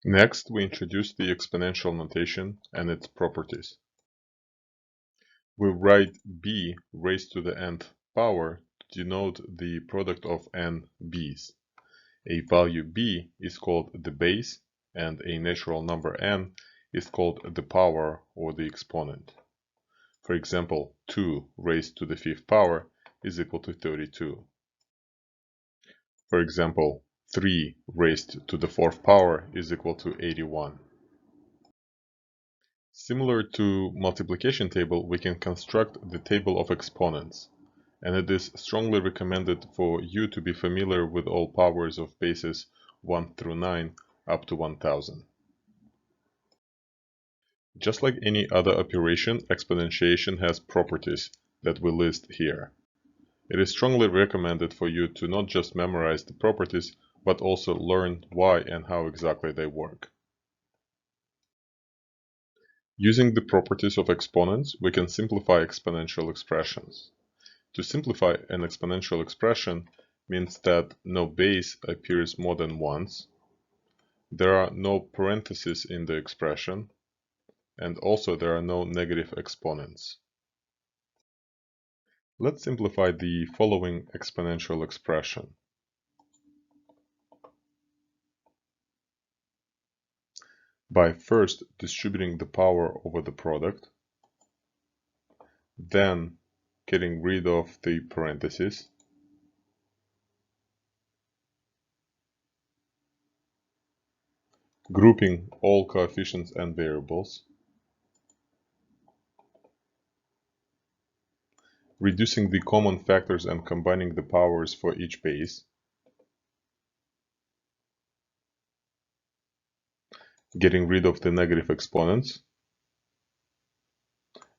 Next, we introduce the exponential notation and its properties. We write b raised to the nth power to denote the product of n b's. A value b is called the base, and a natural number n is called the power or the exponent. For example, 2 raised to the fifth power is equal to 32. For example, 3 raised to the fourth power is equal to 81. Similar to multiplication table, we can construct the table of exponents, and it is strongly recommended for you to be familiar with all powers of bases 1 through 9 up to 1000. Just like any other operation, exponentiation has properties that we list here. It is strongly recommended for you to not just memorize the properties, but also learn why and how exactly they work. Using the properties of exponents, we can simplify exponential expressions. To simplify an exponential expression means that no base appears more than once, there are no parentheses in the expression, and also there are no negative exponents. Let's simplify the following exponential expression. By first distributing the power over the product, then getting rid of the parentheses, grouping all coefficients and variables, reducing the common factors and combining the powers for each base, getting rid of the negative exponents,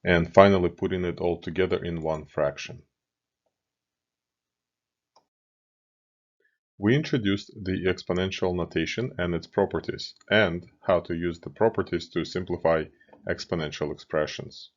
and finally putting it all together in one fraction. We introduced the exponential notation and its properties, and how to use the properties to simplify exponential expressions.